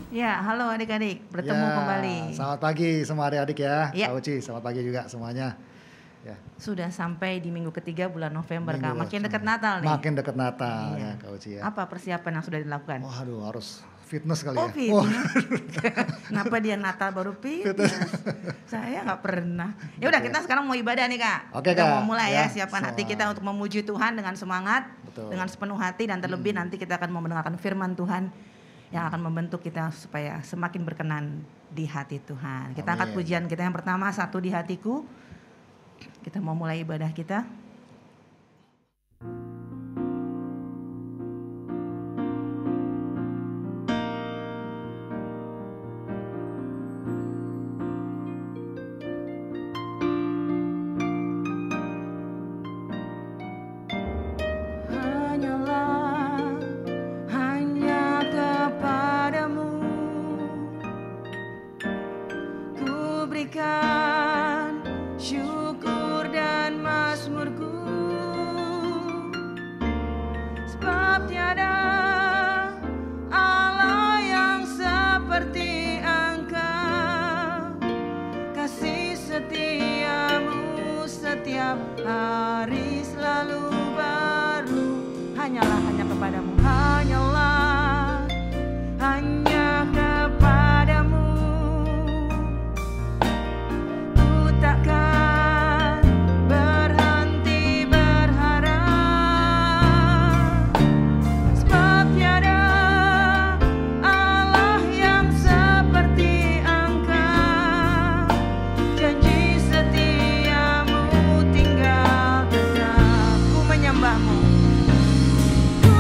Ya, halo adik-adik, bertemu Ya, kembali. selamat pagi semua adik-adik ya. Ya. Kak Uci, selamat pagi juga semuanya. Ya, Sudah sampai di minggu ketiga bulan November, Kak. minggu Makin loh. dekat Natal nih. Makin dekat Natal Iya. ya Kak Uci ya. Apa persiapan yang sudah dilakukan? Waduh, harus fitness kali Oh, ya. fitness. Kenapa dia Natal baru fitness? Saya nggak pernah. Ya udah, kita sekarang mau ibadah nih, Kak. Oke, Kita Kak. mau mulai ya, Ya, siapkan hati semua. kita untuk memuji Tuhan dengan semangat, Betul. dengan sepenuh hati, dan terlebih nanti kita akan mau mendengarkan firman Tuhan yang akan membentuk kita supaya semakin berkenan di hati Tuhan. Kita angkat Amin. pujian kita yang pertama, Satu di Hatiku. Kita mau mulai ibadah kita. Hanyalah hanya kepadamu ku berikan syukur dan mazmurku, sebab tiada Allah yang seperti Engkau. Kasih setiamu setiap hari selalu baru. Hanyalah hanya kepadamu, hanyalah hanya kepadamu ku takkan berhenti berharap, sebab tiada Allah yang seperti Engkau. Janji setiamu tinggal tetap. Ku menyembahmu, ku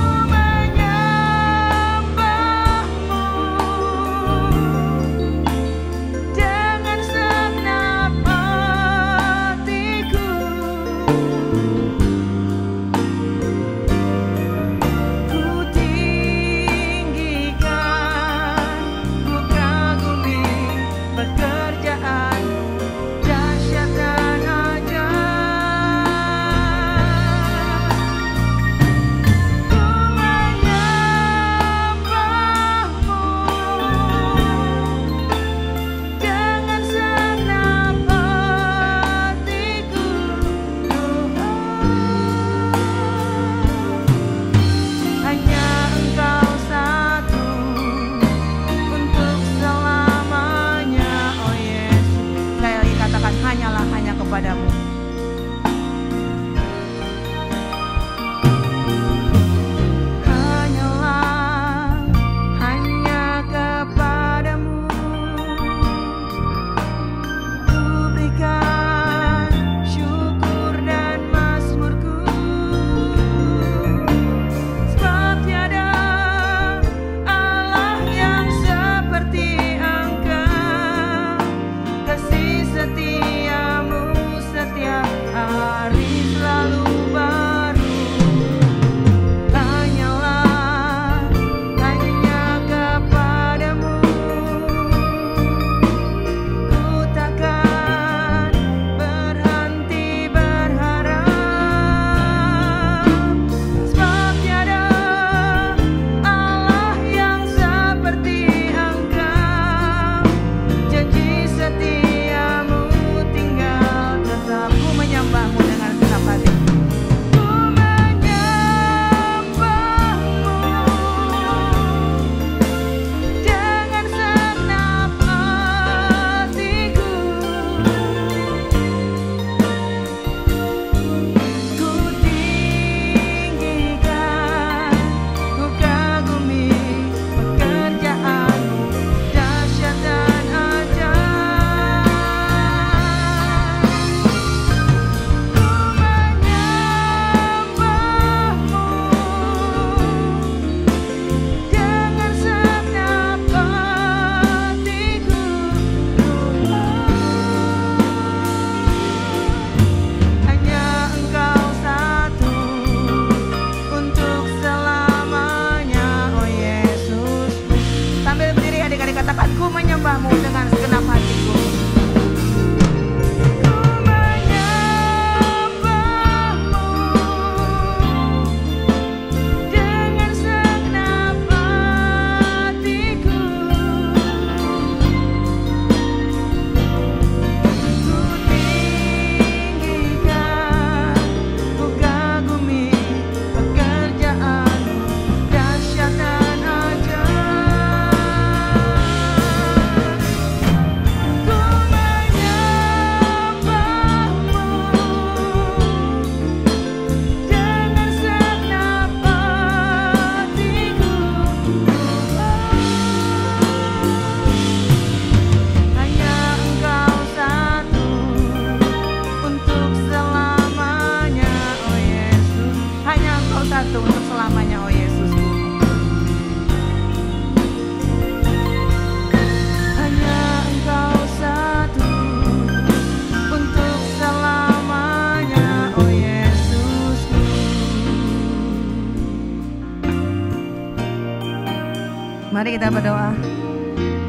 Mari kita berdoa.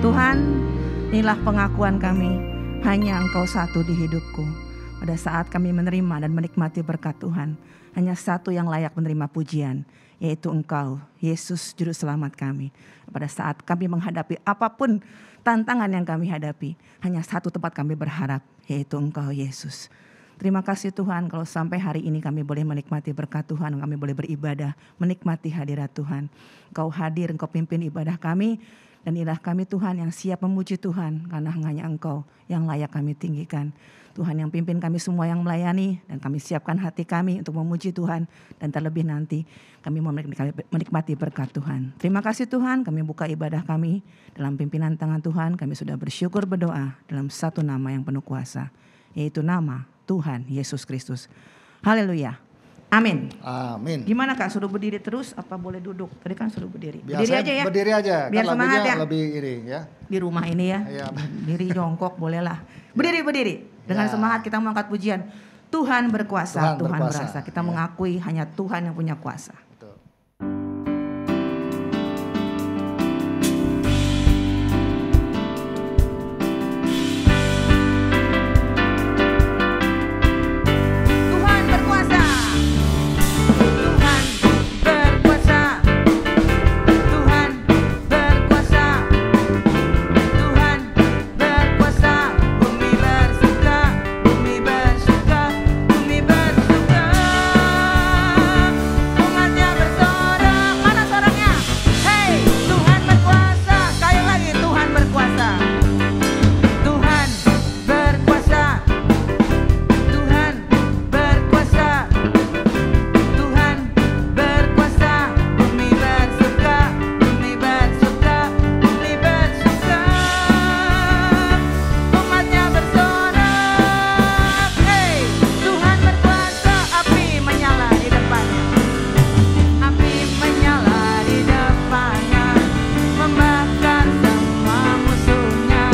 Tuhan, inilah pengakuan kami, hanya Engkau satu di hidupku. Pada saat kami menerima dan menikmati berkat Tuhan, hanya satu yang layak menerima pujian, yaitu Engkau, Yesus Juru Selamat kami. Pada saat kami menghadapi apapun tantangan yang kami hadapi, hanya satu tempat kami berharap, yaitu Engkau, Yesus. Terima kasih Tuhan kalau sampai hari ini kami boleh menikmati berkat Tuhan, kami boleh beribadah, menikmati hadirat Tuhan. Engkau hadir, Engkau pimpin ibadah kami, dan inilah kami Tuhan yang siap memuji Tuhan, karena hanya Engkau yang layak kami tinggikan. Tuhan yang pimpin kami semua yang melayani, dan kami siapkan hati kami untuk memuji Tuhan, dan terlebih nanti kami mau menikmati berkat Tuhan. Terima kasih Tuhan, kami buka ibadah kami dalam pimpinan tangan Tuhan. Kami sudah bersyukur berdoa dalam satu nama yang penuh kuasa, yaitu nama Tuhan Yesus Kristus. Haleluya. Amin. Amin. Gimana Kak, suruh berdiri terus apa boleh duduk? Tadi kan suruh berdiri. Berdiri aja ya. Berdiri aja. Biar kan semangat lagunya ya. lebih ini ya. Di rumah ini ya. Iya. Berdiri jongkok bolehlah. Berdiri. Dengan Ya. semangat kita mengangkat pujian. Tuhan berkuasa, Tuhan berkuasa. berasa. Kita Ya. mengakui hanya Tuhan yang punya kuasa. Betul. Tuhan berkuasa. Tuhan berkuasa. Tuhan berkuasa. Tuhan berkuasa. Bumi bersuka, bumi bersuka, bumi bersuka. Umatnya bersorak. Mana soraknya? Hei, Tuhan berkuasa. Sekali lagi Tuhan berkuasa. Tuhan berkuasa. Tuhan berkuasa. Tuhan berkuasa. Bumi bersuka, bumi bersuka, bumi bersuka. Umatnya bersorak. Hei, Tuhan berkuasa. Api menyala di depannya. Api menyala di depannya, membakar semua musuhnya.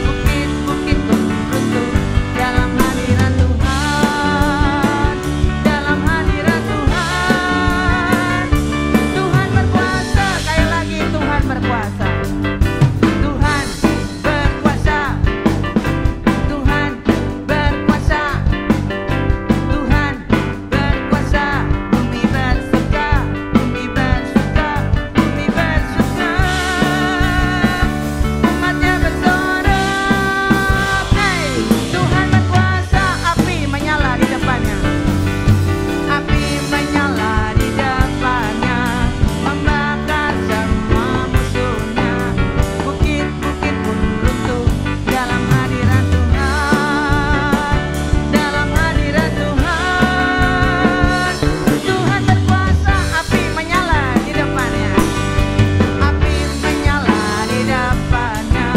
Bukit-bukit pun runtuh dalam hadirat Tuhan. Dalam hadirat Tuhan. Tuhan berkuasa. Sekali lagi Tuhan berkuasa. Tuhan berkuasa. Tuhan berkuasa. Tuhan berkuasa. Bumi bersuka, bumi bersuka, bumi bersuka. Umatnya bersorak. Hei, Tuhan berkuasa. Api menyala di depannya. Api menyala di depannya, membakar semua musuhnya. Bukit-bukit pun runtuh dalam hadirat Tuhan. Dalam hadirat Tuhan. Tuhan berkuasa. Api menyala di depannya. Api menyala di depannya,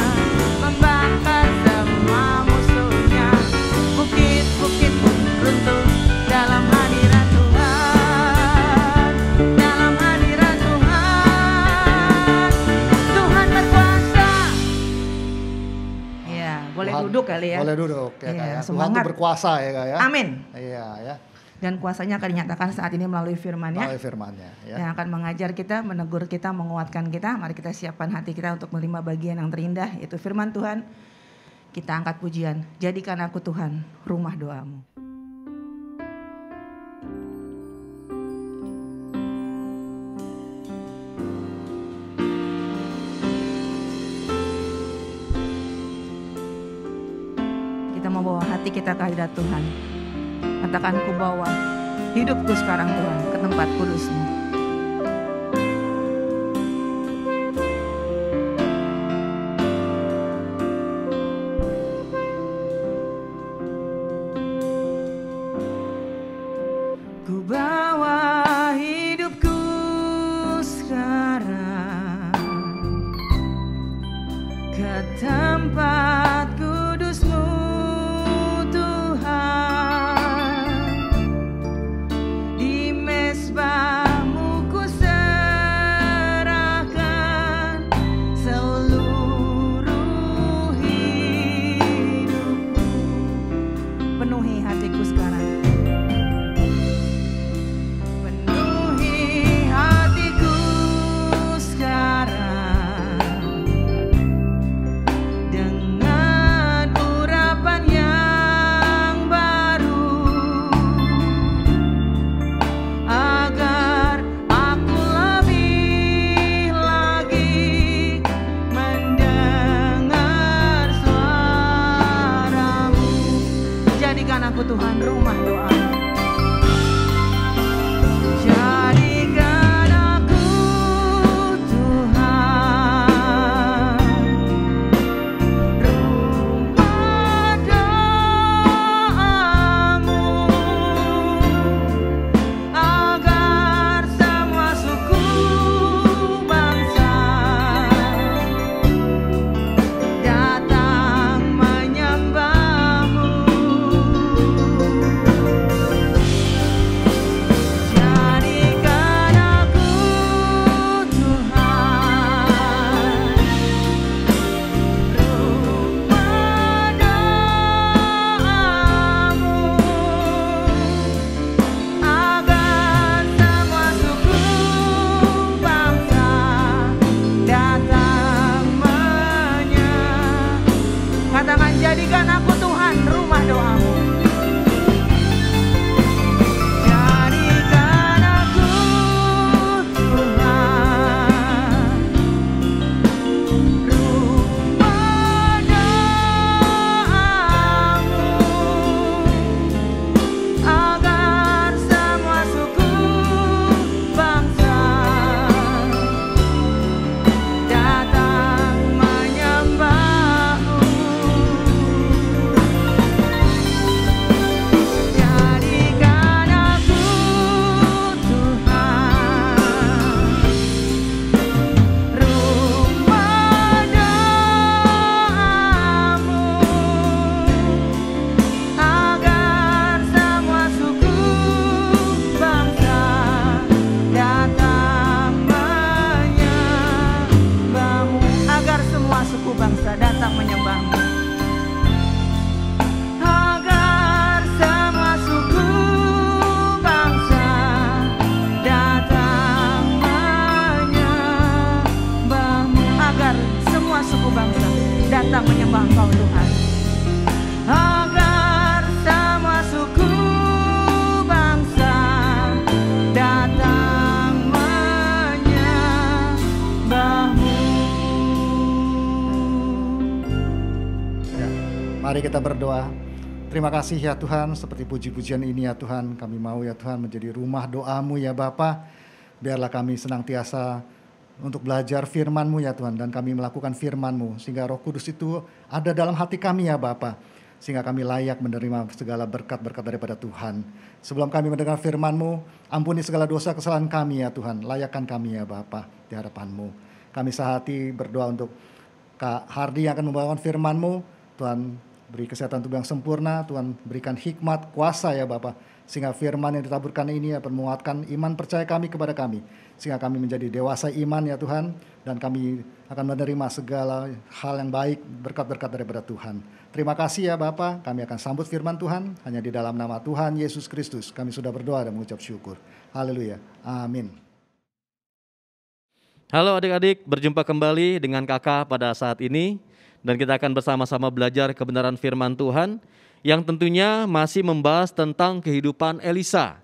membakar semua musuhnya. Bukit-bukit pun runtuh dalam hadirat Tuhan. Dalam hadirat Tuhan. Tuhan berkuasa. Iya, boleh Tuhan- duduk kali ya. Boleh duduk ya Iya, Kak ya. Tuhan semangat. tuh berkuasa ya Kak ya. Amin. Iya ya. Dan kuasanya akan dinyatakan saat ini melalui firman-Nya. Melalui firman-Nya ya. Yang akan mengajar kita, menegur kita, menguatkan kita. Mari kita siapkan hati kita untuk menerima bagian yang terindah, yaitu firman Tuhan. Kita angkat pujian, jadikan aku Tuhan rumah doamu. Kita mau bawa hati kita ke hadirat Tuhan. Katakan, ku bawa hidupku sekarang Tuhan ke tempat kudus-Mu. Ku bawa hidupku sekarang ke tempat kudus-Mu Tuhan, di mezbah-Mu Tuhan rumah doamu. Jadikan aku Tuhan rumah doamu, agar semua suku bangsa datang menyembahmu. Jadikan aku Tuhan rumah doamu, agar semua suku bangsa datang katakan, jadikan aku Tuhan rumah doamu. Jadikan aku Tuhan rumah doamu, agar semua suku bangsa datang menyembahmu. Jadikan aku Tuhan rumah doamu, agar semua suku bangsa datang menyembahmu, agar semua suku bangsa datang menyembahmu, agar semua suku bangsa datang menyembahmu, agar semua suku bangsa datang menyembah Engkau Tuhan, agar semua suku bangsa datang menyembahmu. Ya, mari kita berdoa. Terima kasih ya Tuhan, seperti puji-pujian ini ya Tuhan, kami mau ya Tuhan menjadi rumah doamu ya Bapa. Biarlah kami senantiasa untuk belajar firman-Mu ya Tuhan, dan kami melakukan firman-Mu, sehingga Roh Kudus itu ada dalam hati kami ya Bapa, sehingga kami layak menerima segala berkat-berkat daripada Tuhan. Sebelum kami mendengar firman-Mu, ampuni segala dosa kesalahan kami ya Tuhan, layakkan kami ya Bapa di hadapan-Mu. Kami sehati berdoa untuk Kak Hardi yang akan membawakan firman-Mu. Tuhan beri kesehatan tubuh yang sempurna, Tuhan berikan hikmat, kuasa ya Bapa, sehingga firman yang ditaburkan ini dapat menguatkan iman percaya kami kepada kami, sehingga kami menjadi dewasa iman ya Tuhan, dan kami akan menerima segala hal yang baik, berkat-berkat daripada Tuhan. Terima kasih ya Bapa, kami akan sambut firman Tuhan, hanya di dalam nama Tuhan Yesus Kristus kami sudah berdoa dan mengucap syukur. Haleluya, amin. Halo adik-adik, berjumpa kembali dengan kakak pada saat ini, dan kita akan bersama-sama belajar kebenaran firman Tuhan yang tentunya masih membahas tentang kehidupan Elisa.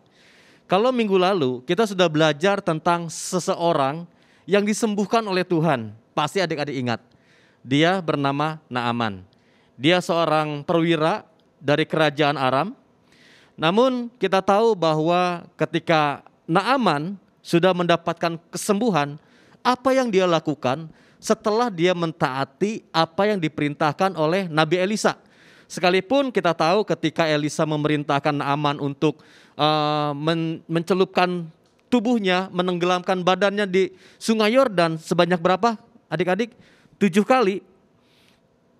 Kalau minggu lalu kita sudah belajar tentang seseorang yang disembuhkan oleh Tuhan. Pasti adik-adik ingat, dia bernama Naaman. Dia seorang perwira dari kerajaan Aram. Namun kita tahu bahwa ketika Naaman sudah mendapatkan kesembuhan, apa yang dia lakukan setelah dia mentaati apa yang diperintahkan oleh Nabi Elisa. Sekalipun kita tahu ketika Elisa memerintahkan Naaman untuk mencelupkan tubuhnya, menenggelamkan badannya di sungai Yordan sebanyak berapa adik-adik? 7 kali.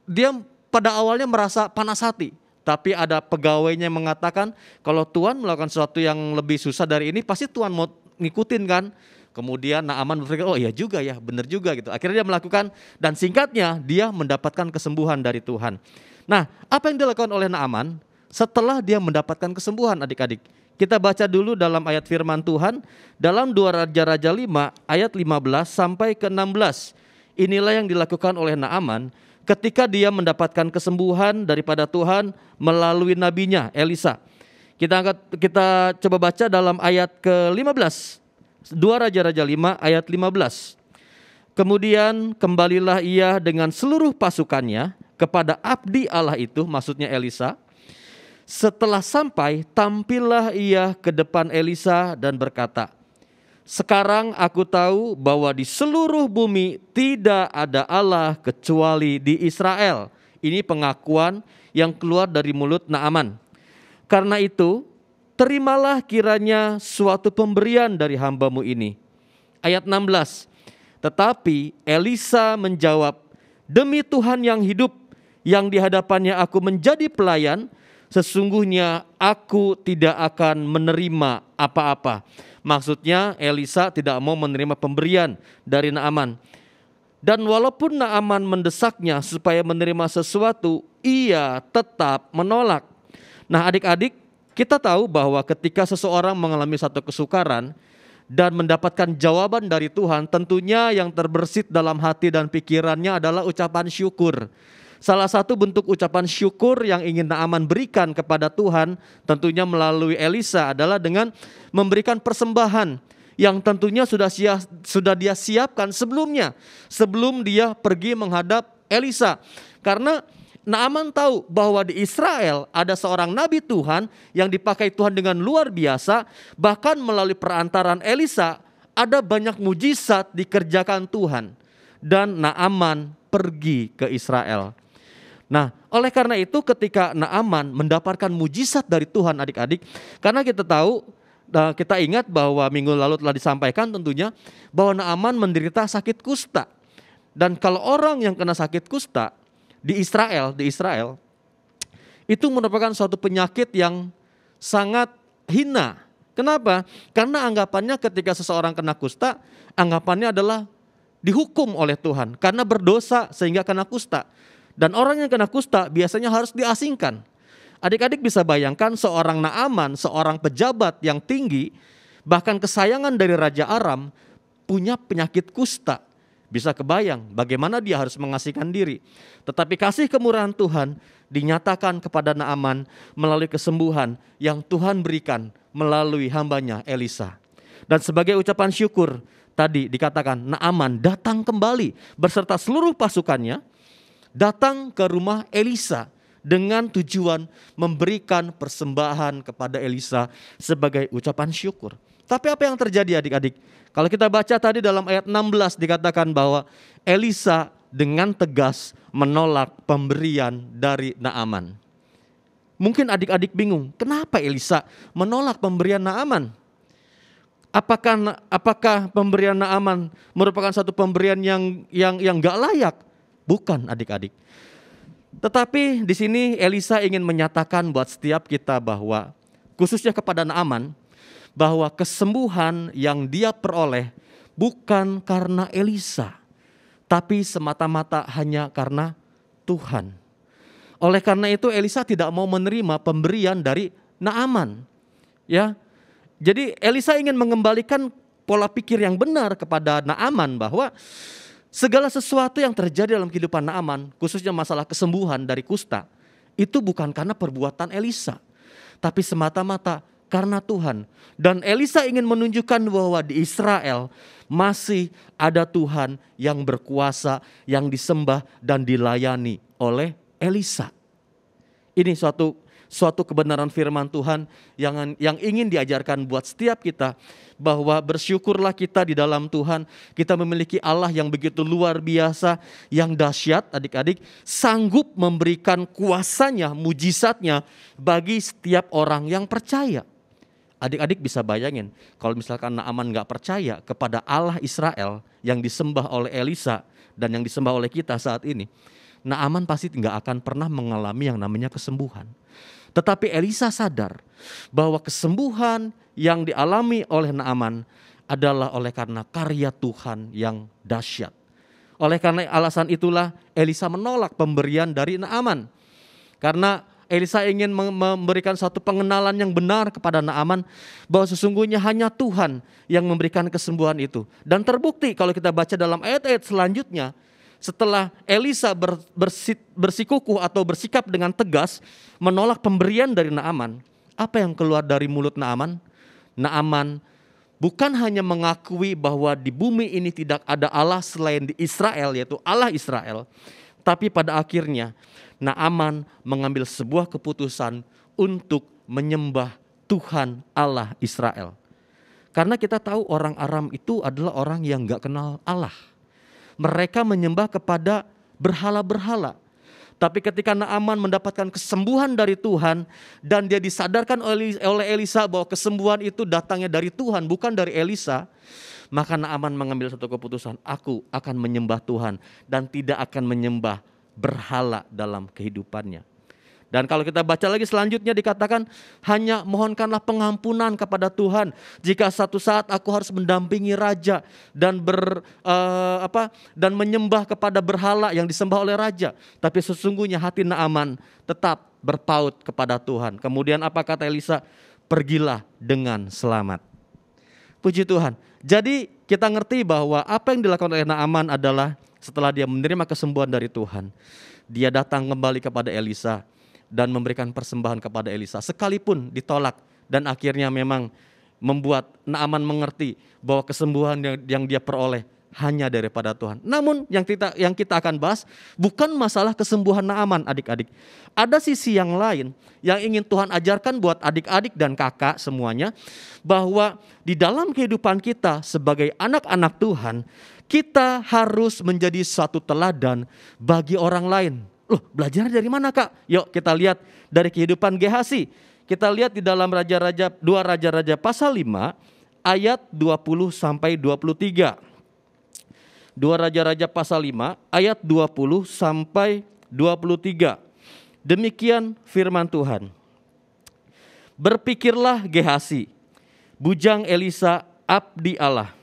Dia pada awalnya merasa panas hati. Tapi ada pegawainya yang mengatakan kalau Tuhan melakukan sesuatu yang lebih susah dari ini pasti Tuhan mau ngikutin kan. Kemudian Naaman berpikir, oh iya juga ya, benar juga gitu. Akhirnya dia melakukan, dan singkatnya dia mendapatkan kesembuhan dari Tuhan. Nah, apa yang dilakukan oleh Naaman setelah dia mendapatkan kesembuhan adik-adik? Kita baca dulu dalam ayat firman Tuhan, dalam 2 Raja-Raja 5 ayat 15 sampai ke 16. Inilah yang dilakukan oleh Naaman ketika dia mendapatkan kesembuhan daripada Tuhan melalui nabinya Elisa. Kita coba baca dalam ayat ke-15. 2 Raja-Raja 5 ayat 15. Kemudian kembalilah ia dengan seluruh pasukannya kepada abdi Allah itu, maksudnya Elisa, Setelah sampai, tampillah ia ke depan Elisa dan berkata, "Sekarang aku tahu bahwa di seluruh bumi tidak ada Allah kecuali di Israel." Ini pengakuan yang keluar dari mulut Naaman. "Karena itu, terimalah kiranya suatu pemberian dari hambamu ini." Ayat 16. Tetapi Elisa menjawab, "Demi Tuhan yang hidup, yang di hadapannya aku menjadi pelayan, sesungguhnya aku tidak akan menerima apa-apa." Maksudnya Elisa tidak mau menerima pemberian dari Naaman. Dan walaupun Naaman mendesaknya supaya menerima sesuatu, ia tetap menolak. Nah adik-adik, kita tahu bahwa ketika seseorang mengalami satu kesukaran dan mendapatkan jawaban dari Tuhan, tentunya yang terbersit dalam hati dan pikirannya adalah ucapan syukur. Salah satu bentuk ucapan syukur yang ingin Naaman berikan kepada Tuhan, tentunya melalui Elisa, adalah dengan memberikan persembahan yang tentunya sudah dia siapkan sebelumnya, sebelum dia pergi menghadap Elisa. Karena Naaman tahu bahwa di Israel ada seorang nabi Tuhan yang dipakai Tuhan dengan luar biasa, bahkan melalui perantaraan Elisa ada banyak mujizat dikerjakan Tuhan. Dan Naaman pergi ke Israel. Nah, oleh karena itu ketika Naaman mendapatkan mujizat dari Tuhan adik-adik, karena kita tahu, kita ingat bahwa minggu lalu telah disampaikan tentunya bahwa Naaman menderita sakit kusta. Dan kalau orang yang kena sakit kusta di Israel itu merupakan suatu penyakit yang sangat hina. Kenapa? Karena anggapannya ketika seseorang kena kusta, anggapannya adalah dihukum oleh Tuhan karena berdosa sehingga kena kusta. Dan orang yang kena kusta biasanya harus diasingkan. Adik-adik bisa bayangkan seorang Naaman, seorang pejabat yang tinggi, bahkan kesayangan dari Raja Aram, punya penyakit kusta. Bisa kebayang bagaimana dia harus mengasingkan diri. Tetapi kasih kemurahan Tuhan dinyatakan kepada Naaman melalui kesembuhan yang Tuhan berikan melalui hambanya Elisa. Dan sebagai ucapan syukur, tadi dikatakan Naaman datang kembali beserta seluruh pasukannya, datang ke rumah Elisa dengan tujuan memberikan persembahan kepada Elisa sebagai ucapan syukur. Tapi apa yang terjadi adik-adik? Kalau kita baca tadi dalam ayat 16 dikatakan bahwa Elisa dengan tegas menolak pemberian dari Naaman. Mungkin adik-adik bingung, kenapa Elisa menolak pemberian Naaman? Apakah pemberian Naaman merupakan satu pemberian yang gak layak? Bukan adik-adik. Tetapi di sini Elisa ingin menyatakan buat setiap kita bahwa khususnya kepada Naaman, bahwa kesembuhan yang dia peroleh bukan karena Elisa, tapi semata-mata hanya karena Tuhan. Oleh karena itu Elisa tidak mau menerima pemberian dari Naaman. Ya, jadi Elisa ingin mengembalikan pola pikir yang benar kepada Naaman bahwa segala sesuatu yang terjadi dalam kehidupan Naaman, khususnya masalah kesembuhan dari kusta, itu bukan karena perbuatan Elisa, tapi semata-mata karena Tuhan. Dan Elisa ingin menunjukkan bahwa di Israel masih ada Tuhan yang berkuasa, yang disembah dan dilayani oleh Elisa. Ini suatu kebenaran firman Tuhan yang ingin diajarkan buat setiap kita, bahwa bersyukurlah kita di dalam Tuhan. Kita memiliki Allah yang begitu luar biasa, yang dahsyat adik-adik, sanggup memberikan kuasanya, mujizatnya bagi setiap orang yang percaya. Adik-adik bisa bayangin kalau misalkan Naaman gak percaya kepada Allah Israel yang disembah oleh Elisa dan yang disembah oleh kita saat ini, Naaman pasti gak akan pernah mengalami yang namanya kesembuhan. Tetapi Elisa sadar bahwa kesembuhan yang dialami oleh Naaman adalah oleh karena karya Tuhan yang dahsyat. Oleh karena alasan itulah Elisa menolak pemberian dari Naaman. Karena Elisa ingin memberikan satu pengenalan yang benar kepada Naaman bahwa sesungguhnya hanya Tuhan yang memberikan kesembuhan itu. Dan terbukti kalau kita baca dalam ayat-ayat selanjutnya, setelah Elisa bersikukuh atau bersikap dengan tegas menolak pemberian dari Naaman, apa yang keluar dari mulut Naaman? Naaman bukan hanya mengakui bahwa di bumi ini tidak ada Allah selain di Israel, yaitu Allah Israel, tapi pada akhirnya Naaman mengambil sebuah keputusan untuk menyembah Tuhan Allah Israel. Karena kita tahu orang Aram itu adalah orang yang gak kenal Allah. Mereka menyembah kepada berhala-berhala. Tapi ketika Naaman mendapatkan kesembuhan dari Tuhan dan dia disadarkan oleh Elisa bahwa kesembuhan itu datangnya dari Tuhan bukan dari Elisa, maka Naaman mengambil satu keputusan, aku akan menyembah Tuhan dan tidak akan menyembah berhala dalam kehidupannya. Dan kalau kita baca lagi selanjutnya dikatakan, hanya mohonkanlah pengampunan kepada Tuhan jika satu saat aku harus mendampingi raja dan dan menyembah kepada berhala yang disembah oleh raja. Tapi sesungguhnya hati Naaman tetap berpaut kepada Tuhan. Kemudian apa kata Elisa? Pergilah dengan selamat. Puji Tuhan. Jadi kita ngerti bahwa apa yang dilakukan oleh Naaman adalah setelah dia menerima kesembuhan dari Tuhan, dia datang kembali kepada Elisa dan memberikan persembahan kepada Elisa sekalipun ditolak, dan akhirnya memang membuat Naaman mengerti bahwa kesembuhan yang dia peroleh hanya daripada Tuhan. Namun yang kita akan bahas bukan masalah kesembuhan Naaman, adik-adik. Ada sisi yang lain yang ingin Tuhan ajarkan buat adik-adik dan kakak semuanya, bahwa di dalam kehidupan kita sebagai anak-anak Tuhan, kita harus menjadi suatu teladan bagi orang lain. Loh, belajar dari mana, Kak? Yuk kita lihat dari kehidupan Gehasi. Kita lihat di dalam dua Raja-Raja pasal 5 ayat 20 sampai 23. Dua Raja-Raja pasal 5 ayat 20 sampai 23. Demikian firman Tuhan. Berpikirlah Gehasi, bujang Elisa, abdi Allah.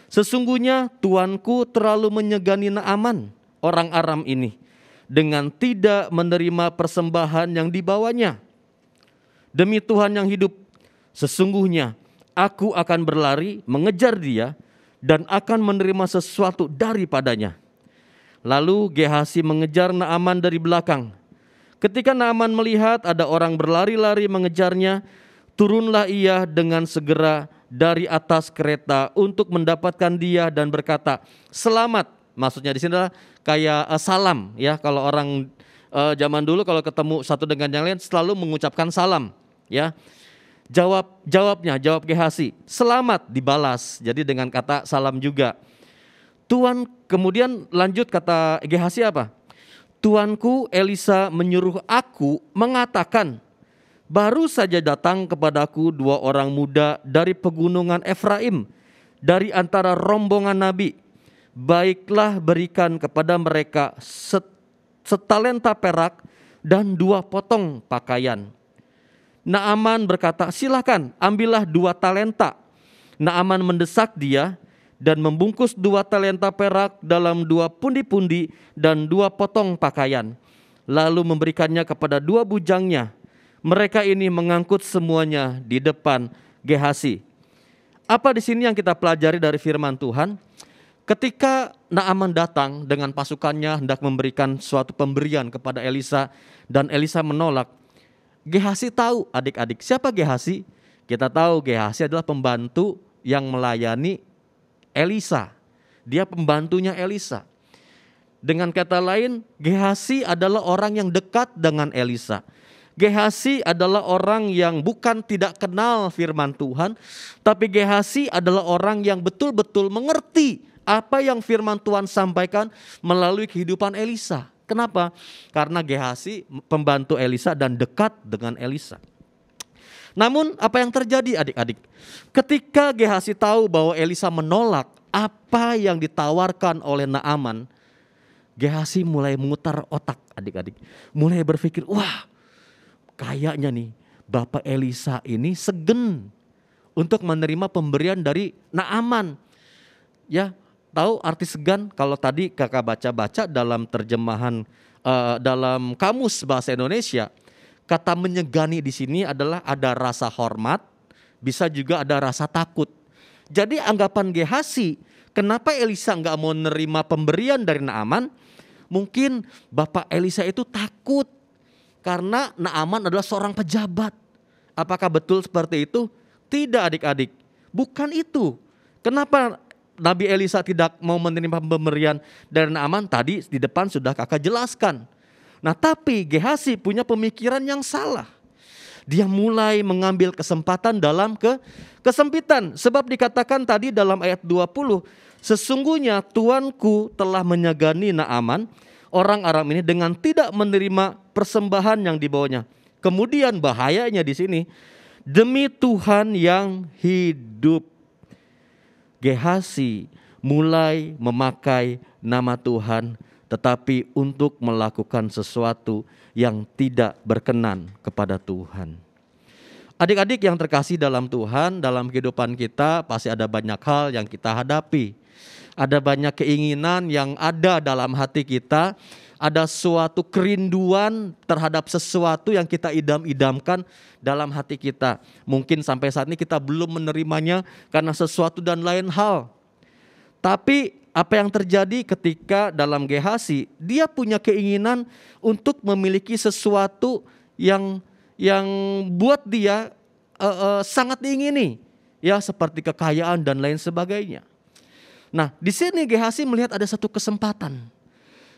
Sesungguhnya tuanku terlalu menyegani Naaman, orang Aram ini, dengan tidak menerima persembahan yang dibawanya. Demi Tuhan yang hidup, sesungguhnya aku akan berlari mengejar dia dan akan menerima sesuatu daripadanya. Lalu Gehasi mengejar Naaman dari belakang. Ketika Naaman melihat ada orang berlari-lari mengejarnya, turunlah ia dengan segera dari atas kereta untuk mendapatkan dia dan berkata, "Selamat." Maksudnya di sini adalah kayak salam ya. Kalau orang zaman dulu kalau ketemu satu dengan yang lain selalu mengucapkan salam ya. Jawab Gehasi, "Selamat," dibalas. Jadi dengan kata salam juga. Tuan, kemudian lanjut kata Gehasi apa? "Tuanku Elisa menyuruh aku mengatakan, baru saja datang kepadaku 2 orang muda dari pegunungan Efraim, dari antara rombongan nabi. Baiklah berikan kepada mereka setalenta perak dan 2 potong pakaian." Naaman berkata, "Silakan, ambillah 2 talenta. Naaman mendesak dia dan membungkus 2 talenta perak dalam 2 pundi-pundi dan 2 potong pakaian. Lalu memberikannya kepada 2 bujangnya. Mereka ini mengangkut semuanya di depan Gehasi." Apa di sini yang kita pelajari dari firman Tuhan? Ketika Naaman datang dengan pasukannya hendak memberikan suatu pemberian kepada Elisa dan Elisa menolak, Gehasi tahu, adik-adik, siapa Gehasi? Kita tahu Gehasi adalah pembantu yang melayani Elisa. Dia pembantunya Elisa. Dengan kata lain, Gehasi adalah orang yang dekat dengan Elisa. Gehasi adalah orang yang bukan tidak kenal firman Tuhan, tapi Gehasi adalah orang yang betul-betul mengerti apa yang firman Tuhan sampaikan melalui kehidupan Elisa. Kenapa? Karena Gehasi pembantu Elisa dan dekat dengan Elisa. Namun apa yang terjadi, adik-adik? Ketika Gehasi tahu bahwa Elisa menolak apa yang ditawarkan oleh Naaman, Gehasi mulai memutar otak, adik-adik. Mulai berpikir, wah, kayaknya nih Bapak Elisa ini segen untuk menerima pemberian dari Naaman. Ya, tahu arti segan? Kalau tadi kakak baca-baca dalam terjemahan dalam kamus bahasa Indonesia, kata menyegani di sini adalah ada rasa hormat, bisa juga ada rasa takut. Jadi anggapan Gehasi, kenapa Elisa nggak mau menerima pemberian dari Naaman? Mungkin Bapak Elisa itu takut karena Naaman adalah seorang pejabat. Apakah betul seperti itu? Tidak, adik-adik. Bukan itu. Kenapa Nabi Elisa tidak mau menerima pemberian dari Naaman? Tadi di depan sudah kakak jelaskan. Nah, tapi Gehasi punya pemikiran yang salah. Dia mulai mengambil kesempatan dalam kesempitan. Sebab dikatakan tadi dalam ayat 20, sesungguhnya tuanku telah menyegani Naaman, orang Aram ini, dengan tidak menerima persembahan yang dibawanya. Kemudian bahayanya di sini, demi Tuhan yang hidup. Gehasi mulai memakai nama Tuhan, tetapi untuk melakukan sesuatu yang tidak berkenan kepada Tuhan. Adik-adik yang terkasih dalam Tuhan, dalam kehidupan kita pasti ada banyak hal yang kita hadapi. Ada banyak keinginan yang ada dalam hati kita. Ada suatu kerinduan terhadap sesuatu yang kita idam-idamkan dalam hati kita. Mungkin sampai saat ini kita belum menerimanya karena sesuatu dan lain hal. Tapi apa yang terjadi ketika dalam Gehasi, dia punya keinginan untuk memiliki sesuatu yang buat dia sangat diingini, ya, seperti kekayaan dan lain sebagainya. Nah, di sini Gehasi melihat ada satu kesempatan.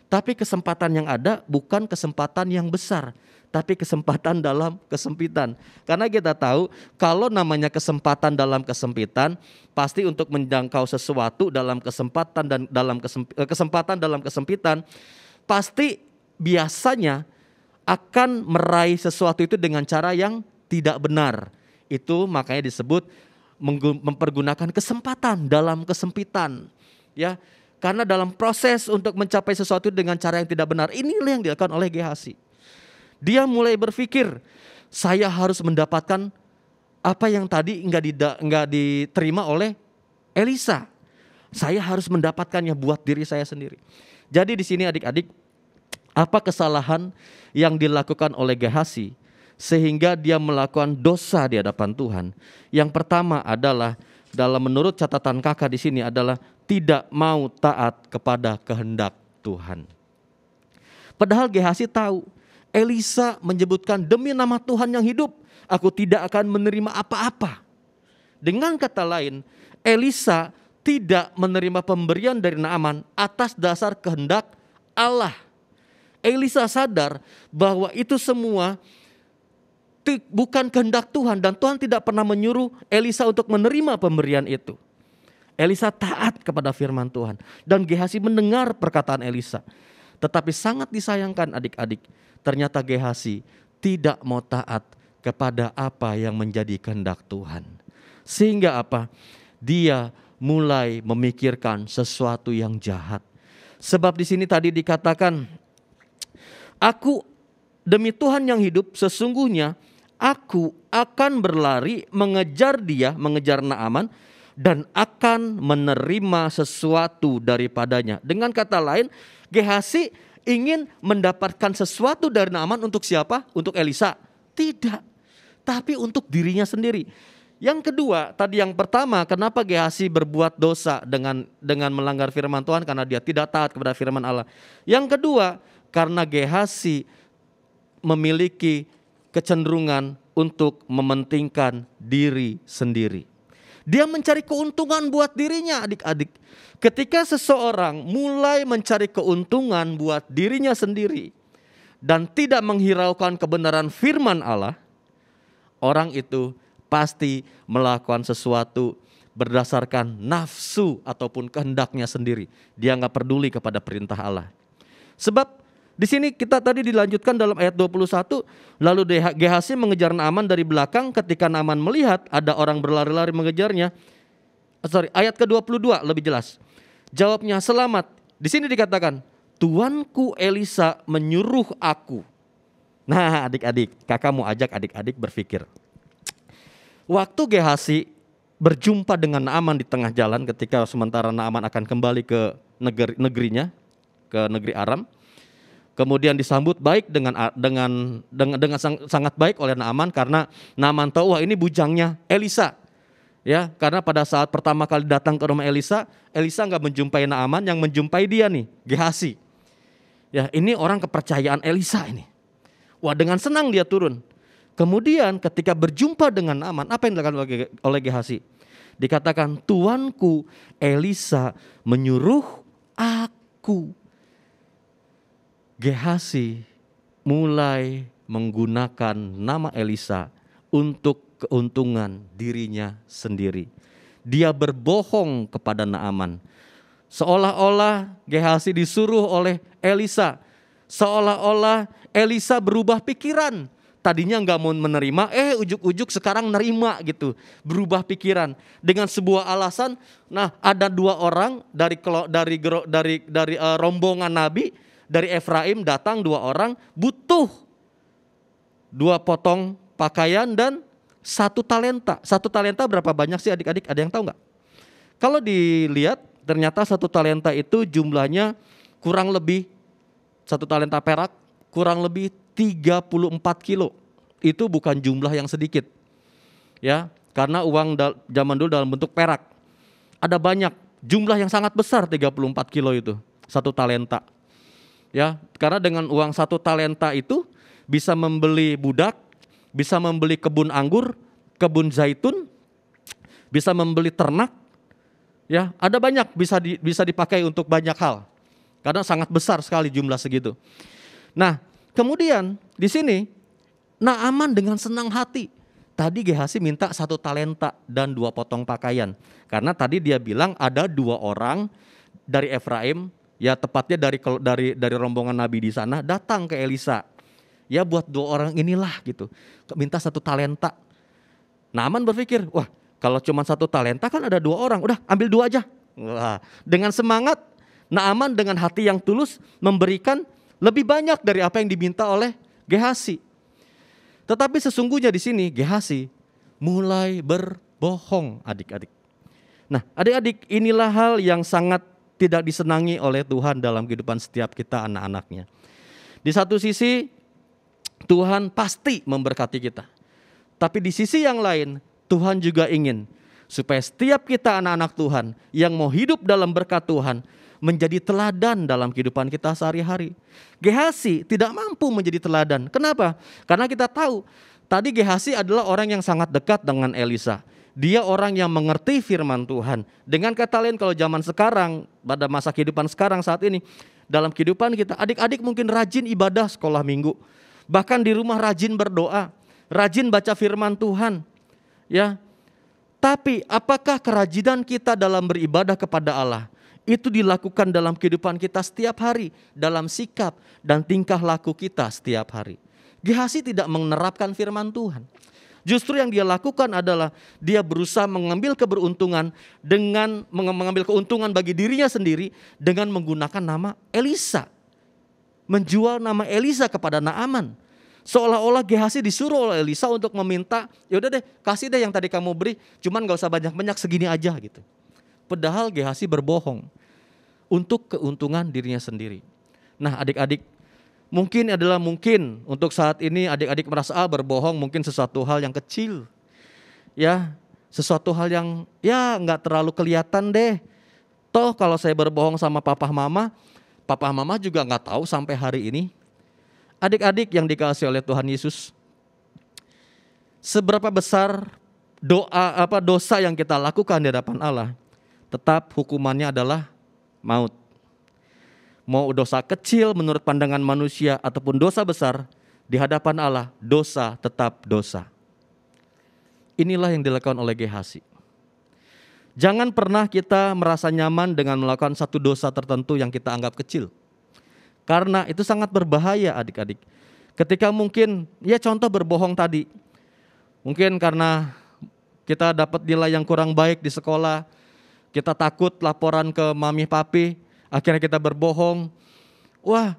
Tapi kesempatan yang ada bukan kesempatan yang besar, tapi kesempatan dalam kesempitan. Karena kita tahu kalau namanya kesempatan dalam kesempitan, pasti untuk menjangkau sesuatu dalam kesempatan dan kesempatan dalam kesempitan, pasti biasanya akan meraih sesuatu itu dengan cara yang tidak benar. Itu makanya disebut mempergunakan kesempatan dalam kesempitan, ya. Karena dalam proses untuk mencapai sesuatu dengan cara yang tidak benar, inilah yang dilakukan oleh Gehasi. Dia mulai berpikir, saya harus mendapatkan apa yang tadi enggak diterima oleh Elisa. Saya harus mendapatkannya buat diri saya sendiri. Jadi di sini adik-adik, apa kesalahan yang dilakukan oleh Gehasi sehingga dia melakukan dosa di hadapan Tuhan? Yang pertama adalah, dalam menurut catatan kakak di sini adalah tidak mau taat kepada kehendak Tuhan. Padahal Gehasi tahu Elisa menyebutkan, demi nama Tuhan yang hidup, aku tidak akan menerima apa-apa. Dengan kata lain, Elisa tidak menerima pemberian dari Naaman atas dasar kehendak Allah. Elisa sadar bahwa itu semua bukan kehendak Tuhan, dan Tuhan tidak pernah menyuruh Elisa untuk menerima pemberian itu. Elisa taat kepada firman Tuhan, dan Gehasi mendengar perkataan Elisa. Tetapi sangat disayangkan adik-adik, ternyata Gehasi tidak mau taat kepada apa yang menjadi kehendak Tuhan. Sehingga apa? Dia mulai memikirkan sesuatu yang jahat. Sebab di sini tadi dikatakan, aku demi Tuhan yang hidup, sesungguhnya aku akan berlari mengejar Naaman, dan akan menerima sesuatu daripadanya. Dengan kata lain, Gehasi ingin mendapatkan sesuatu dari Naaman untuk siapa? Untuk Elisa? Tidak, tapi untuk dirinya sendiri. Yang kedua, tadi yang pertama, kenapa Gehasi berbuat dosa dengan melanggar firman Tuhan? Karena dia tidak taat kepada firman Allah. Yang kedua, karena Gehasi memiliki kecenderungan untuk mementingkan diri sendiri. Dia mencari keuntungan buat dirinya, adik-adik. Ketika seseorang mulai mencari keuntungan buat dirinya sendiri dan tidak menghiraukan kebenaran firman Allah, orang itu pasti melakukan sesuatu berdasarkan nafsu ataupun kehendaknya sendiri. Dia nggak peduli kepada perintah Allah. Sebab di sini kita tadi dilanjutkan dalam ayat 21, lalu Gehasi mengejar Naaman dari belakang. Ketika Naaman melihat ada orang berlari-lari mengejarnya. Ayat ke-22 lebih jelas. Jawabnya, selamat. Di sini dikatakan, tuanku Elisa menyuruh aku. Nah adik-adik, kakak mau ajak adik-adik berpikir. Waktu Gehasi berjumpa dengan Naaman di tengah jalan, ketika sementara Naaman akan kembali ke negerinya, ke negeri Aram. Kemudian disambut baik dengan sangat baik oleh Naaman, karena Naaman tahu, wah ini bujangnya Elisa. Ya, karena pada saat pertama kali datang ke rumah Elisa nggak menjumpai Naaman, yang menjumpai dia nih, Gehasi. Ya, ini orang kepercayaan Elisa ini. Wah, dengan senang dia turun. Kemudian ketika berjumpa dengan Naaman, apa yang dilakukan oleh Gehasi? Dikatakan, tuanku Elisa menyuruh aku. Gehasi mulai menggunakan nama Elisa untuk keuntungan dirinya sendiri. Dia berbohong kepada Naaman. Seolah-olah Gehazi disuruh oleh Elisa. Seolah-olah Elisa berubah pikiran. Tadinya nggak mau menerima, ujuk-ujuk sekarang nerima gitu. Berubah pikiran dengan sebuah alasan. Nah, ada 2 orang dari rombongan Nabi dari Efraim datang 2 orang butuh 2 potong pakaian dan 1 talenta. 1 talenta berapa banyak sih adik-adik? Ada yang tahu nggak? Kalau dilihat ternyata 1 talenta itu jumlahnya kurang lebih 1 talenta perak kurang lebih 34 kilo. Itu bukan jumlah yang sedikit. Ya, karena uang zaman dulu dalam bentuk perak. Ada banyak, jumlah yang sangat besar 34 kilo itu, 1 talenta. Ya, karena dengan uang 1 talenta itu bisa membeli budak, bisa membeli kebun anggur, kebun zaitun, bisa membeli ternak. Ya, ada banyak bisa dipakai untuk banyak hal. Karena sangat besar sekali jumlah segitu. Nah, kemudian di sini Naaman dengan senang hati. Tadi Gehazi minta 1 talenta dan 2 potong pakaian. Karena tadi dia bilang ada 2 orang dari Efraim, ya tepatnya dari rombongan Nabi di sana datang ke Elisa. Ya buat 2 orang inilah gitu. Minta 1 talenta. Naaman berpikir, wah kalau cuma 1 talenta kan ada 2 orang. Udah ambil 2 aja. Wah, dengan semangat Naaman dengan hati yang tulus memberikan lebih banyak dari apa yang diminta oleh Gehazi. Tetapi sesungguhnya di sini Gehazi mulai berbohong adik-adik. Nah adik-adik, inilah hal yang sangat tidak disenangi oleh Tuhan dalam kehidupan setiap kita anak-anaknya. Di satu sisi Tuhan pasti memberkati kita. Tapi di sisi yang lain Tuhan juga ingin supaya setiap kita anak-anak Tuhan yang mau hidup dalam berkat Tuhan menjadi teladan dalam kehidupan kita sehari-hari. Gehazi tidak mampu menjadi teladan. Kenapa? Karena kita tahu tadi Gehazi adalah orang yang sangat dekat dengan Elisa. Dia orang yang mengerti firman Tuhan. Dengan kata lain kalau zaman sekarang, pada masa kehidupan sekarang saat ini, dalam kehidupan kita, adik-adik mungkin rajin ibadah sekolah minggu. Bahkan di rumah rajin berdoa, rajin baca firman Tuhan. Ya. Tapi apakah kerajinan kita dalam beribadah kepada Allah itu dilakukan dalam kehidupan kita setiap hari, dalam sikap dan tingkah laku kita setiap hari? Gehazi tidak menerapkan firman Tuhan. Justru yang dia lakukan adalah dia berusaha mengambil keberuntungan dengan mengambil keuntungan bagi dirinya sendiri dengan menggunakan nama Elisa. Menjual nama Elisa kepada Naaman. Seolah-olah Gehazi disuruh oleh Elisa untuk meminta, ya udah deh kasih deh yang tadi kamu beri, cuman gak usah banyak-banyak, segini aja gitu. Padahal Gehazi berbohong untuk keuntungan dirinya sendiri. Nah adik-adik, mungkin untuk saat ini adik-adik merasa berbohong mungkin sesuatu hal yang kecil. Ya, sesuatu hal yang ya gak terlalu kelihatan deh. Toh kalau saya berbohong sama papa mama juga gak tahu sampai hari ini. Adik-adik yang dikasihi oleh Tuhan Yesus, seberapa besar dosa yang kita lakukan di hadapan Allah, tetap hukumannya adalah maut. Mau dosa kecil menurut pandangan manusia ataupun dosa besar, di hadapan Allah dosa tetap dosa. Inilah yang dilakukan oleh Gehazi. Jangan pernah kita merasa nyaman dengan melakukan satu dosa tertentu yang kita anggap kecil. Karena itu sangat berbahaya adik-adik. Ketika mungkin, ya contoh berbohong tadi. Mungkin karena kita dapat nilai yang kurang baik di sekolah, kita takut laporan ke mami papi, akhirnya kita berbohong. Wah,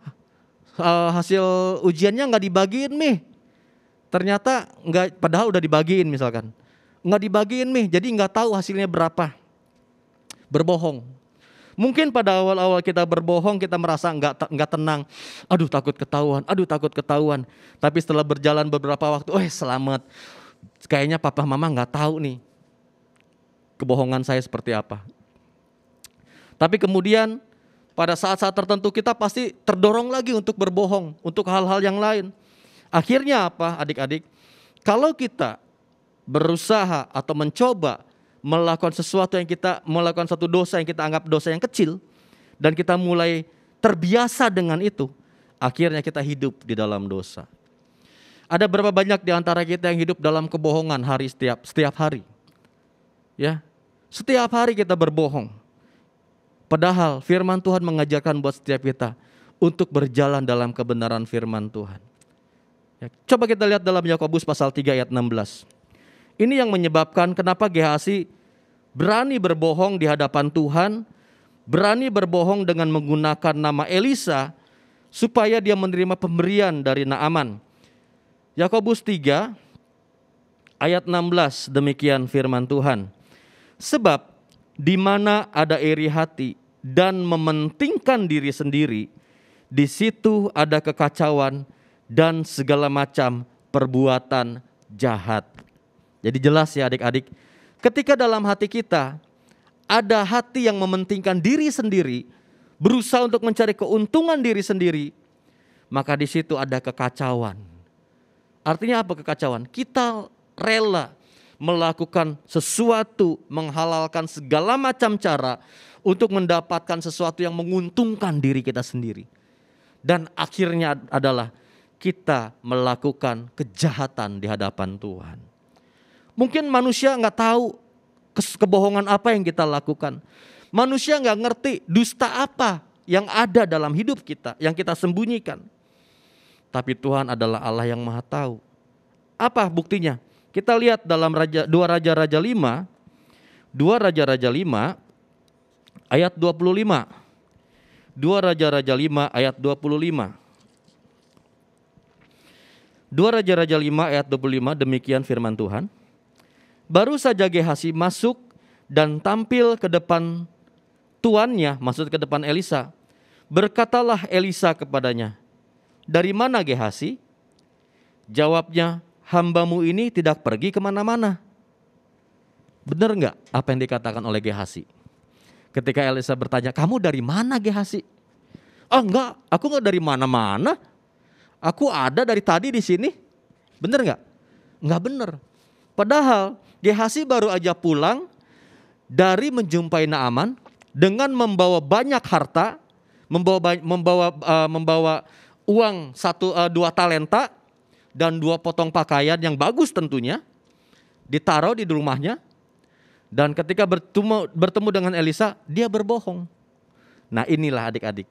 hasil ujiannya nggak dibagiin nih. Ternyata nggak, padahal udah dibagiin misalkan. Nggak dibagiin nih, jadi nggak tahu hasilnya berapa. Berbohong. Mungkin pada awal-awal kita berbohong kita merasa nggak tenang. Aduh takut ketahuan. Tapi setelah berjalan beberapa waktu, selamat. Kayaknya papa mama nggak tahu nih kebohongan saya seperti apa. Tapi kemudian pada saat-saat tertentu kita pasti terdorong lagi untuk berbohong, untuk hal-hal yang lain. Akhirnya apa adik-adik? Kalau kita berusaha atau mencoba melakukan satu dosa yang kita anggap dosa yang kecil, dan kita mulai terbiasa dengan itu, akhirnya kita hidup di dalam dosa. Ada berapa banyak di antara kita yang hidup dalam kebohongan setiap hari? Ya, setiap hari kita berbohong. Padahal firman Tuhan mengajarkan buat setiap kita untuk berjalan dalam kebenaran firman Tuhan. Ya, coba kita lihat dalam Yakobus pasal 3 ayat 16. Ini yang menyebabkan kenapa Gehazi berani berbohong di hadapan Tuhan, berani berbohong dengan menggunakan nama Elisa supaya dia menerima pemberian dari Naaman. Yakobus 3 ayat 16, demikian firman Tuhan. Sebab di mana ada iri hati dan mementingkan diri sendiri, di situ ada kekacauan dan segala macam perbuatan jahat. Jadi jelas ya adik-adik, ketika dalam hati kita ada hati yang mementingkan diri sendiri, berusaha untuk mencari keuntungan diri sendiri, maka di situ ada kekacauan. Artinya apa kekacauan? Kita rela melakukan sesuatu, menghalalkan segala macam cara untuk mendapatkan sesuatu yang menguntungkan diri kita sendiri. Dan akhirnya adalah kita melakukan kejahatan di hadapan Tuhan. Mungkin manusia nggak tahu kebohongan apa yang kita lakukan. Manusia nggak ngerti dusta apa yang ada dalam hidup kita, yang kita sembunyikan. Tapi Tuhan adalah Allah yang Maha Tahu. Apa buktinya? Kita lihat dalam 2 Raja-Raja 5, 2 Raja-Raja 5 ayat 25. 2 Raja-Raja 5 ayat 25. 2 Raja-Raja 5 ayat 25, demikian firman Tuhan. Baru saja Gehazi masuk dan tampil ke depan tuannya, maksud ke depan Elisa. Berkatalah Elisa kepadanya, "Dari mana Gehazi?" Jawabnya, "Hambamu ini tidak pergi kemana-mana." Benar enggak apa yang dikatakan oleh Gehazi? Ketika Elisa bertanya, "Kamu dari mana Gehazi?" "Oh enggak, aku enggak dari mana-mana. Aku ada dari tadi di sini." Benar enggak? Enggak benar. Padahal Gehazi baru aja pulang dari menjumpai Naaman dengan membawa banyak harta, membawa uang 2 talenta dan 2 potong pakaian yang bagus tentunya, ditaruh di rumahnya. Dan ketika bertemu dengan Elisa, dia berbohong. Nah inilah adik-adik,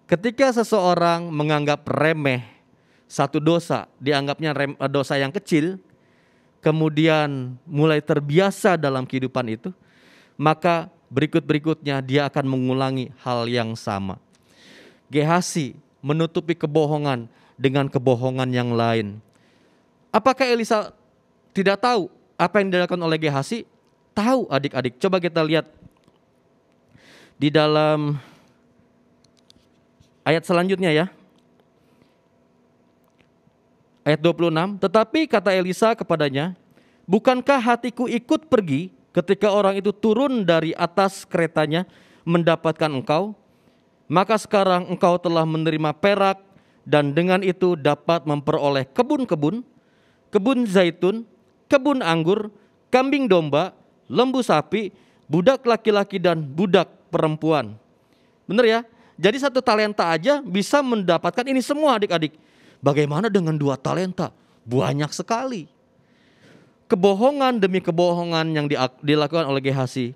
ketika seseorang menganggap remeh satu dosa, dianggapnya dosa yang kecil, kemudian mulai terbiasa dalam kehidupan itu, maka berikut-berikutnya dia akan mengulangi hal yang sama. Gehazi menutupi kebohongan dengan kebohongan yang lain. Apakah Elisa tidak tahu apa yang dilakukan oleh Gehazi? Tahu adik-adik. Coba kita lihat di dalam ayat selanjutnya ya. Ayat 26, tetapi kata Elisa kepadanya, "Bukankah hatiku ikut pergi ketika orang itu turun dari atas keretanya mendapatkan engkau? Maka sekarang engkau telah menerima perak dan dengan itu dapat memperoleh kebun-kebun, kebun zaitun, kebun anggur, kambing domba, lembu sapi, budak laki-laki dan budak perempuan." Benar ya? Jadi 1 talenta aja bisa mendapatkan ini semua adik-adik. Bagaimana dengan 2 talenta? Banyak sekali. Kebohongan demi kebohongan yang dilakukan oleh Gehazi,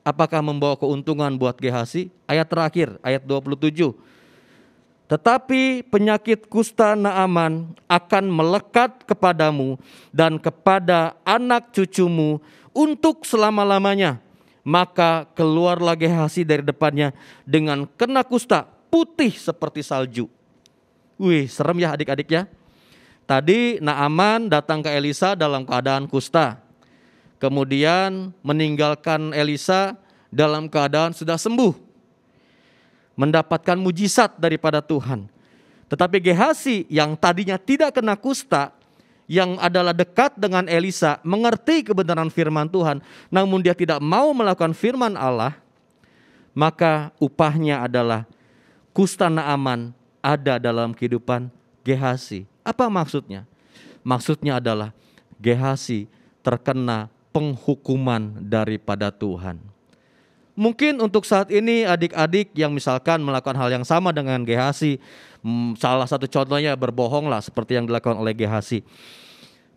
apakah membawa keuntungan buat Gehazi? Ayat terakhir, ayat 27. Tetapi penyakit kusta Naaman akan melekat kepadamu dan kepada anak cucumu untuk selama-lamanya. Maka keluarlah Gehazi dari depannya dengan kena kusta putih seperti salju. Wih, serem ya adik-adik ya. Tadi Naaman datang ke Elisa dalam keadaan kusta. Kemudian meninggalkan Elisa dalam keadaan sudah sembuh. Mendapatkan mujizat daripada Tuhan. Tetapi Gehazi yang tadinya tidak kena kusta, yang adalah dekat dengan Elisa, mengerti kebenaran firman Tuhan, namun dia tidak mau melakukan firman Allah, maka upahnya adalah kusta Naaman ada dalam kehidupan Gehazi. Apa maksudnya? Maksudnya adalah Gehazi terkena penghukuman daripada Tuhan. Mungkin untuk saat ini adik-adik yang misalkan melakukan hal yang sama dengan Gehazi, salah satu contohnya berbohonglah seperti yang dilakukan oleh Gehazi.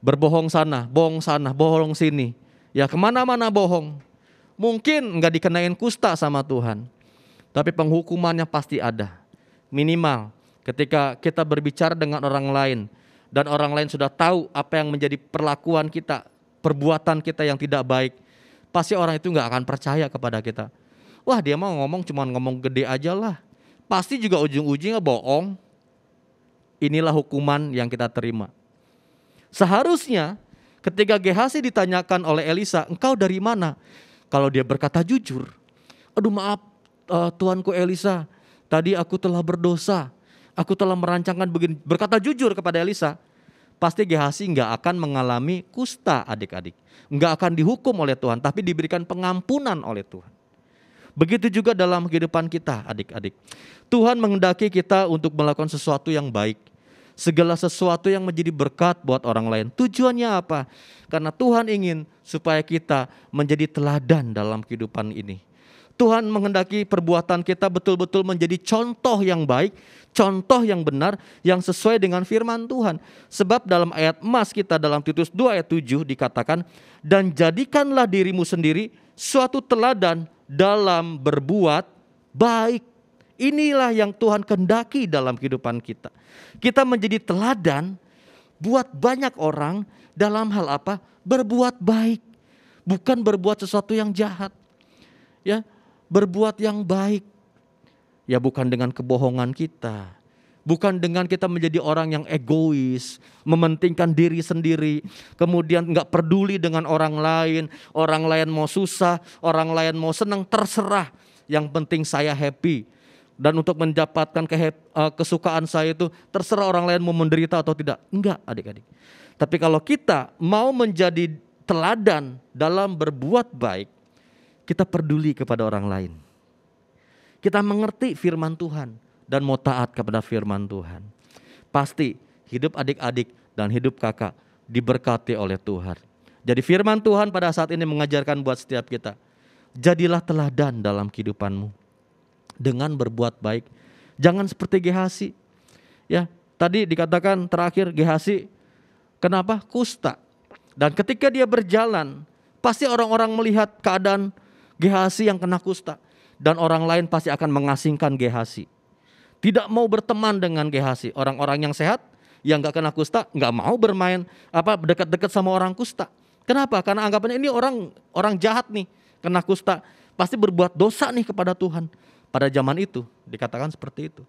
Berbohong sana, bohong sini. Ya kemana-mana bohong. Mungkin nggak dikenain kusta sama Tuhan, tapi penghukumannya pasti ada. Minimal ketika kita berbicara dengan orang lain dan orang lain sudah tahu apa yang menjadi perlakuan kita, perbuatan kita yang tidak baik, pasti orang itu nggak akan percaya kepada kita. Wah dia mau ngomong cuman ngomong gede aja lah. Pasti juga ujung-ujungnya bohong. Inilah hukuman yang kita terima. Seharusnya ketika Gehazi ditanyakan oleh Elisa, engkau dari mana? Kalau dia berkata jujur, aduh maaf Tuanku Elisa, tadi aku telah berdosa. Aku telah merancangkan begini. Berkata jujur kepada Elisa, pasti Gehazi nggak akan mengalami kusta adik-adik. Nggak akan dihukum oleh Tuhan, tapi diberikan pengampunan oleh Tuhan. Begitu juga dalam kehidupan kita adik-adik. Tuhan menghendaki kita untuk melakukan sesuatu yang baik. Segala sesuatu yang menjadi berkat buat orang lain. Tujuannya apa? Karena Tuhan ingin supaya kita menjadi teladan dalam kehidupan ini. Tuhan menghendaki perbuatan kita betul-betul menjadi contoh yang baik, contoh yang benar, yang sesuai dengan firman Tuhan. Sebab dalam ayat emas kita dalam Titus 2 ayat 7 dikatakan, dan jadikanlah dirimu sendiri suatu teladan dalam berbuat baik. Inilah yang Tuhan kehendaki dalam kehidupan kita. Kita menjadi teladan buat banyak orang dalam hal apa? Berbuat baik. Bukan berbuat sesuatu yang jahat. Ya, berbuat yang baik. Ya bukan dengan kebohongan kita. Bukan dengan kita menjadi orang yang egois, mementingkan diri sendiri, kemudian gak peduli dengan orang lain mau susah, orang lain mau senang, terserah. Yang penting saya happy. Dan untuk mendapatkan kesukaan saya itu terserah orang lain mau menderita atau tidak. Enggak adik-adik. Tapi kalau kita mau menjadi teladan dalam berbuat baik, kita peduli kepada orang lain. Kita mengerti firman Tuhan dan mau taat kepada firman Tuhan. Pasti hidup adik-adik dan hidup kakak diberkati oleh Tuhan. Jadi firman Tuhan pada saat ini mengajarkan buat setiap kita. Jadilah teladan dalam kehidupanmu. Dengan berbuat baik. Jangan seperti Gehazi. Ya, tadi dikatakan terakhir Gehazi kenapa? Kusta. Dan ketika dia berjalan, pasti orang-orang melihat keadaan Gehazi yang kena kusta. Dan orang lain pasti akan mengasingkan Gehazi. Tidak mau berteman dengan Gehazi. Orang-orang yang sehat, yang gak kena kusta, gak mau bermain dekat-dekat sama orang kusta. Kenapa? Karena anggapannya ini orang jahat nih, kena kusta. Pasti berbuat dosa nih kepada Tuhan. Pada zaman itu dikatakan seperti itu.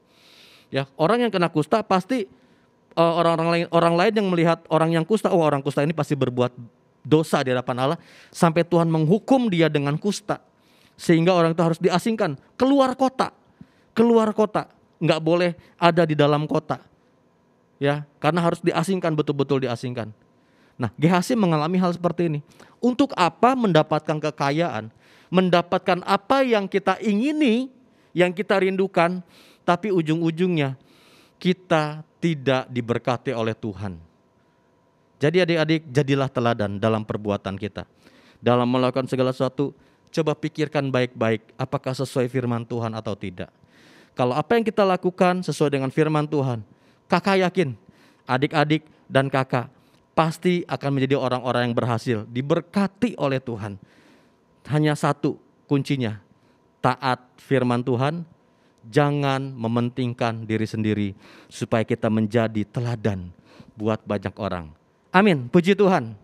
Ya, orang yang kena kusta pasti orang lain yang melihat orang yang kusta, oh orang kusta ini pasti berbuat dosa di hadapan Allah sampai Tuhan menghukum dia dengan kusta. Sehingga orang itu harus diasingkan keluar kota. Nggak boleh ada di dalam kota. Ya, karena harus diasingkan, betul-betul diasingkan. Nah, Gehazi mengalami hal seperti ini. Untuk apa mendapatkan kekayaan, mendapatkan apa yang kita ingini, yang kita rindukan, tapi ujung-ujungnya kita tidak diberkati oleh Tuhan. Jadi adik-adik, jadilah teladan dalam perbuatan kita. Dalam melakukan segala sesuatu, coba pikirkan baik-baik apakah sesuai firman Tuhan atau tidak. Kalau apa yang kita lakukan sesuai dengan firman Tuhan, kakak yakin adik-adik dan kakak pasti akan menjadi orang-orang yang berhasil, diberkati oleh Tuhan. Hanya satu kuncinya, taat firman Tuhan, jangan mementingkan diri sendiri supaya kita menjadi teladan buat banyak orang. Amin, puji Tuhan.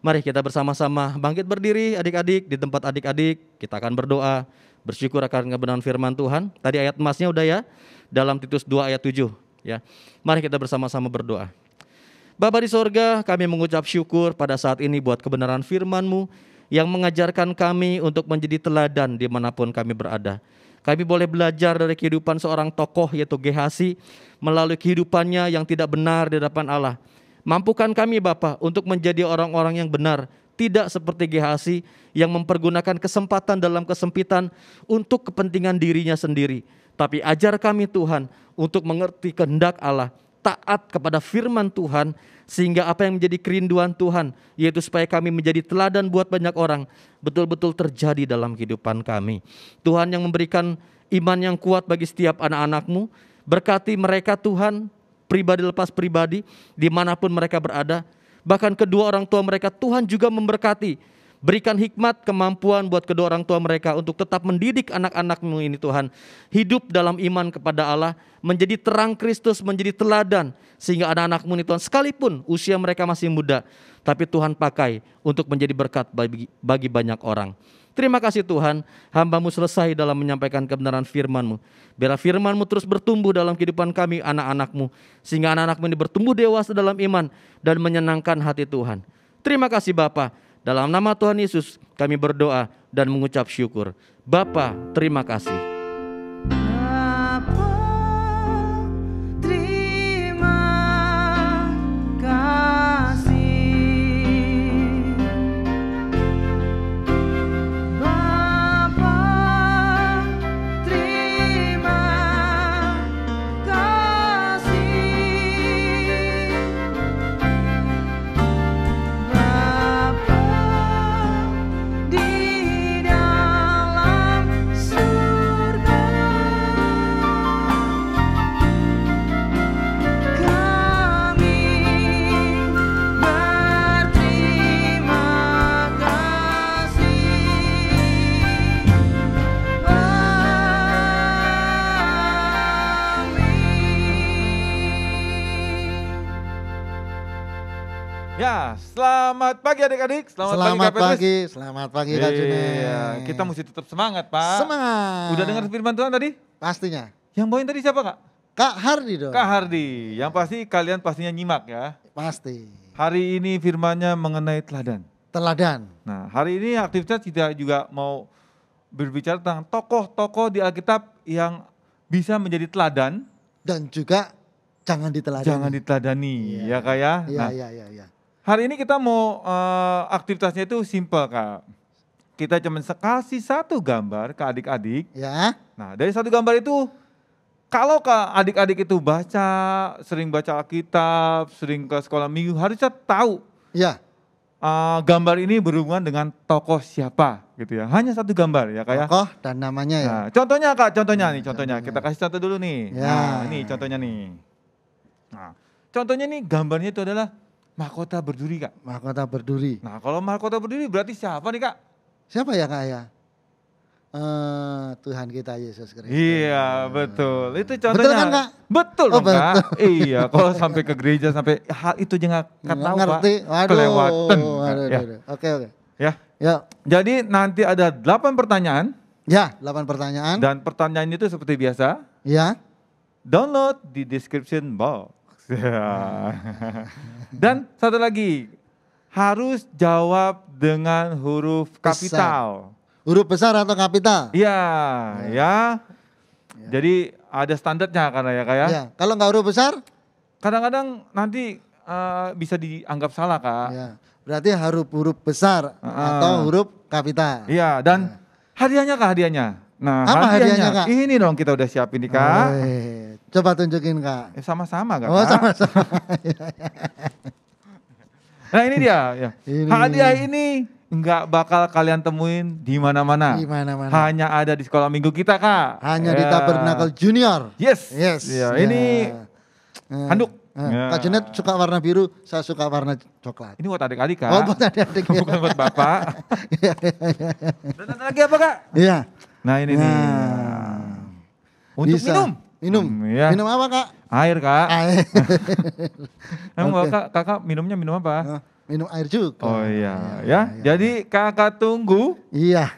Mari kita bersama-sama bangkit berdiri adik-adik, di tempat adik-adik kita akan berdoa, bersyukur akan kebenaran firman Tuhan. Tadi ayat emasnya udah ya, dalam Titus 2 ayat 7 ya. Mari kita bersama-sama berdoa. Bapa di sorga, kami mengucap syukur pada saat ini buat kebenaran firman-Mu yang mengajarkan kami untuk menjadi teladan dimanapun kami berada. Kami boleh belajar dari kehidupan seorang tokoh yaitu Gehazi melalui kehidupannya yang tidak benar di hadapan Allah. Mampukan kami Bapa untuk menjadi orang-orang yang benar, tidak seperti Gehazi yang mempergunakan kesempatan dalam kesempitan untuk kepentingan dirinya sendiri. Tapi ajar kami Tuhan untuk mengerti kehendak Allah, taat kepada firman Tuhan, sehingga apa yang menjadi kerinduan Tuhan, yaitu supaya kami menjadi teladan buat banyak orang, betul-betul terjadi dalam kehidupan kami. Tuhan yang memberikan iman yang kuat bagi setiap anak-anak-Mu, berkati mereka Tuhan, pribadi lepas pribadi, dimanapun mereka berada. Bahkan kedua orang tua mereka Tuhan juga memberkati. Berikan hikmat, kemampuan buat kedua orang tua mereka untuk tetap mendidik anak-anak-Mu ini Tuhan. Hidup dalam iman kepada Allah, menjadi terang Kristus, menjadi teladan. Sehingga anak-anak-Mu ini Tuhan, sekalipun usia mereka masih muda, tapi Tuhan pakai untuk menjadi berkat bagi banyak orang. Terima kasih Tuhan, hamba-Mu selesai dalam menyampaikan kebenaran firman-Mu. Biarlah firman-Mu terus bertumbuh dalam kehidupan kami anak-anak-Mu. Sehingga anak-anak-Mu ini bertumbuh dewasa dalam iman dan menyenangkan hati Tuhan. Terima kasih Bapa. Dalam nama Tuhan Yesus kami berdoa dan mengucap syukur. Bapa, terima kasih. Bapa, terima kasih. Bapa, terima kasih. Bapa di dalam surga, kami berterima kasih. Amin. Ya, selamat pagi adik-adik. Selamat pagi, Selamat pagi Kak June. Iya, kita mesti tetap semangat Pak. Semangat. Udah dengar firman Tuhan tadi? Pastinya. Yang bawain tadi siapa Kak? Kak Hardi dong. Kak Hardi. Yang pasti kalian pastinya nyimak ya. Pasti. Hari ini firmannya mengenai teladan. Teladan. Nah, hari ini aktivitas kita juga mau berbicara tentang tokoh-tokoh di Alkitab yang bisa menjadi teladan, Dan juga jangan diteladani. jangan diteladani, ya Kak ya. Iya, Nah, iya. hari ini kita mau aktivitasnya itu simple Kak. Kita cuma kasih satu gambar ke adik-adik. Ya. Nah dari satu gambar itu, kalau Kak adik-adik itu sering baca Alkitab, sering ke sekolah minggu, harusnya tahu Ya. gambar ini berhubungan dengan tokoh siapa gitu ya. Hanya satu gambar ya Kak ya. Tokoh dan namanya ya. Nah, contohnya Kak, contohnya. Kita kasih contoh dulu nih. Ya. Nah, ini contohnya nih. Nah, contohnya nih gambarnya itu adalah mahkota berduri Kak. Mahkota berduri. Nah, kalau mahkota berduri berarti siapa nih Kak? Siapa ya Kak ya? Tuhan kita Yesus Kristus. Iya, betul. Itu contohnya. Betul kan Kak? Betul Oh, dong Kak. Iya, kalau sampai ke gereja sampai hal itu aja nggak tahu Pak. Ngerti. Waduh. Kelewatan. Ya. Oke. Ya. Ya. Jadi nanti ada 8 pertanyaan Ya, 8 pertanyaan. dan pertanyaan itu seperti biasa. Ya. Download di description box. Dan satu lagi, harus jawab dengan huruf kapital. Huruf besar atau kapital? Iya, ya. Jadi ada standarnya karena ya Kak ya. Ya. Kalau nggak huruf besar? Kadang-kadang nanti bisa dianggap salah Kak. Ya. Berarti huruf besar atau huruf kapital. Iya, dan hadiahnya Kak, hadiahnya. Nah, Apa hadiahnya, Kak? Ini dong kita udah siapin nih Kak. Coba tunjukin Kak. Sama-sama Kak. Oh sama-sama. Nah ini dia. Ya. Ini. Hadiah ini nggak bakal kalian temuin di mana-mana. Di mana-mana. Hanya ada di sekolah minggu kita Kak. Hanya di Ya. Tabernakel Junior. Yes. Yes. Ya, ini handuk. Ya. Kak Junet suka warna biru, saya suka warna coklat. Ini buat adik-adik Kak. Oh buat adik-adik. Bukan buat bapak. Dan ada lagi apa Kak? Iya. Nah ini nih. Untuk Bisa. minum. Minum. Ya. Minum apa Kak? Air Kak. Air. Emang Oke. kakak minumnya minum apa? Minum air juga. Oh iya ya. Jadi kakak tunggu Iya.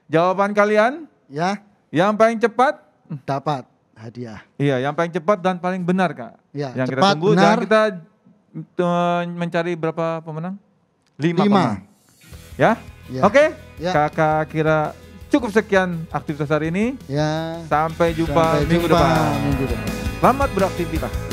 jawaban kalian. Ya. Yang paling cepat. Dapat hadiah. Iya yang paling cepat dan paling benar Kak. Ya, Yang kita cepat, tunggu benar. dan kita mencari berapa pemenang? 5 5. pemenang. Ya. Ya. Oke. Ya. Kakak kira cukup sekian aktivitas hari ini. Ya. Sampai jumpa Sampai minggu jumpa depan. minggu depan. Selamat beraktivitas.